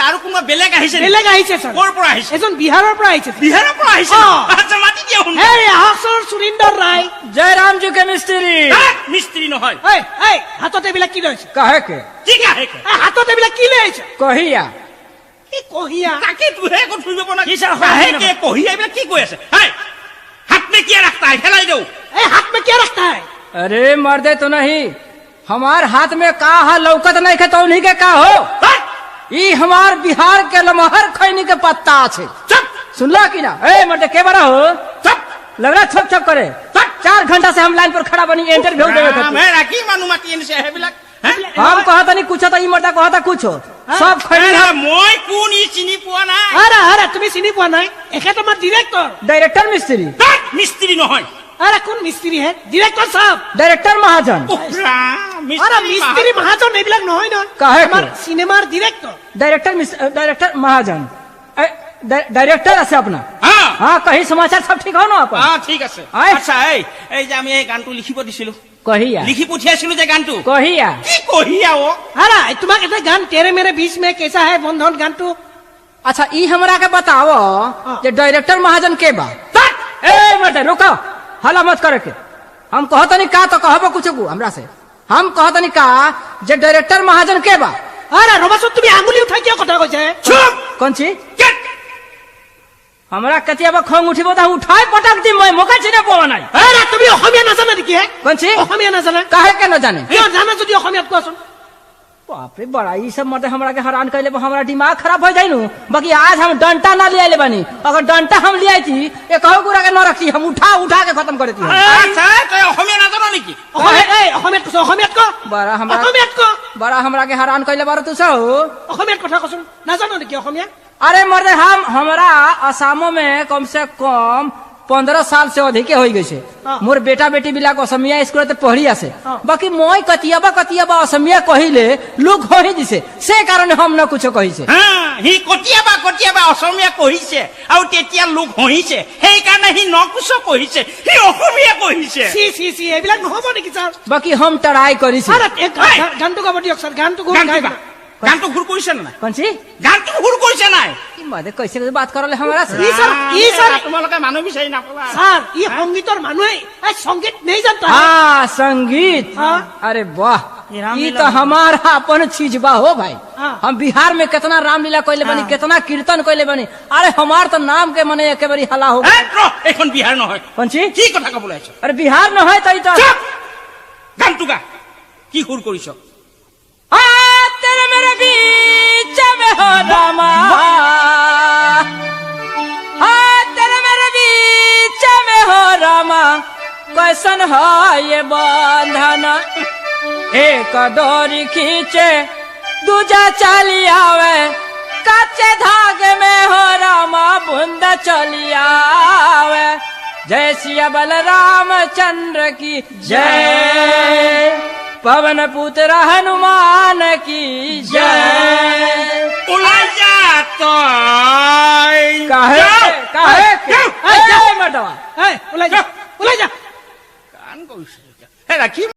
আৰু কোনোবা বেলেগ আহিছে স্যাৰ ক'ৰ পৰা আহিছে এজন বিহাৰৰ পৰা আহিছে বিহাৰৰ পৰা আহিছে আচ্ছা মাতি দিয়া শুন এই আহক স্যাৰ সুৰিন্দৰ ৰায় जयराम जी के मिस्त्री মিস্ত্ৰী নহয় এই হাতত এইবিলাক কি লৈছে कहे के ঠিক আছে হাতত এইবিলাক কি লৈ আহিছে कहिया কি কহিয়া তাকে তুহে একো ধৰিব পৰা কি স্যার, কাহে কে কহি এইবিলাক কি কৈ আছে হাই হাত মে কি ৰাখতা है ফেলাই দেও এই হাত में क्या रखता है अरे मर्दे तो नहीं हमार हाथ में का है लौकत नहीं के तो उन्हीं के का हो ई हमार बिहार के लमहर खैनी के पत्ता छे चुप सुनला कि ना ए मर्दे के बड़ा हो चुप लग रहा छप छप करे 4 घंटा से हम लाइन पर खड़ा बनी इंटरव्यू देवे खातिर मैं राखी मानु माती এনছে হেবিলাক हम कहता नहीं कुछ तो ई मर्दा कहता कुछ सब खैनी हम মই কোন ই চিনি পোৱা নাই আৰে তুমি চিনি পোৱা নাই এখে তোমাৰ ডিৰেক্টৰ डायरेक्टर मिस्त्री মিস্ত্ৰী নহয় अरे कौन मिस्त्री है डायरेक्टर साहब डायरेक्टर महाजन अरे मिस्त्री महाजन এইবিলাক নহয় না काहे আমার के সিনেমার ডিরেক্টর डायरेक्टर महाजन डायरेक्टर আছে अपना হ্যাঁ हाँ कहीं समाचार सब ठीक हो ना अपन ঠিক আছে আই। আচ্ছা এই যে আমি এই গানটো লিখিব দিছিলো कहिया লিখি পঠিয়াছিলো যে গানটো कहिया কি কহিয়া ও अरे तुम्हारे এটা গান तेरे मेरे बीच में कैसा है बंधन गानটো अच्छा ई हमरा के बताओ जे डायरेक्टर महाजन के बा ए मत रुको हला मत करे के हम कहतनी का तो कहबो कुछ को हमरा से हम कहतनी का जे डायरेक्टर महाजन के बा अरे रबासत তুমি আঙুলি উঠাই কিয় কথা কৈছে চুপ कौन ची কেট हमरा कतिया बा खोंग उठिबो त उठाई पटक दी मैं मोका चिने पवा নাই अरे তুমি অসমীয়া নাজানা নেকি হে कौन ची অসমীয়া নাজানা काहे के न जाने কিয় জানা যদি অসমীয়াত কোৱাচোন बाप रे बड़ा ई सब मत हमरा के हैरान कइले हमरा दिमाग खराब हो जाइनु बाकी आज हम डंटा ना ले आइले बानी अगर डंटा हम ले आई थी एक हो गुरा के न रखी हम उठा के खत्म कर देती আচ্ছা তই অসমীয়া নাজানো নেকি অসমীয়াত কৈছ অসমীয়াত ক बड़ा हमरा অসমীয়াত ক बड़ा हमरा के हैरान कइले बारो तू सब অসমীয়াত কথা কৈছোন নাজানো নেকি অসমীয়া अरे मर्दे हमरा आसामो में कम से कम 15 साल से अधिक हो गई हाँ। मोर बेटा बेटी बिला असमिया स्कूल पढ़ी आसे हाँ। बाकी मैं कतियाबा असमिया कहिले लोग हो ही दिसे से कारण हम न कुछ कही से সি কতিয়াবা অসমীয়া কহিছে আৰু তেতিয়া লোক হহিছে সেইকাৰণে সি নকুচ কহিছে সি অসমীয়া কহিছে সি সি সি এইবিলাক নহব নেকি স্যার बाकी हम ट्राई करी से আরে গানটো গাব দিয়ক স্যার গানটো গাই গানটো ঘুৰ কৰিছে নাই कौन सी গানটো ঘুৰ কৰিছে নাই की मर्दे कैसे बात करले हमरा से ई सर তোমালোকে মানুহ বিচাৰি নাপালা স্যাৰ ই সংগীতৰ মানুহে এই সংগীত नहीं जानता है हाँ संगीत हाँ। अरे वाह ये रामलीला ये तो हमारा अपन चीज बा हो भाई हाँ। हम बिहार में कितना रामलीला कइले बनी हाँ। कितना कीर्तन कइले बनी अरे हमार तो नाम के मने एके बारी हला हो এইখন বিহাৰ নহয় कौन सी কি কথা কবলৈ আহিছ अरे बिहार न है तो ई तो চুপ গানটো গা কি সুৰ কৰিছ आ, तेरे मेरे बीच में हो रामा आ, तेरे मेरे बीच में हो रामा कैसन है ये बंधन एक डोरी खींचे दूजा चली आवे कच्चे धागे में हो रामा बूंद चली आवे जय सिया बलराम चंद्र की जय पवन पुत्र हनुमान की जय ওলাই যা তই काहे मर्दवा এই ওলাই যা গান কৰিছ হে ৰাখি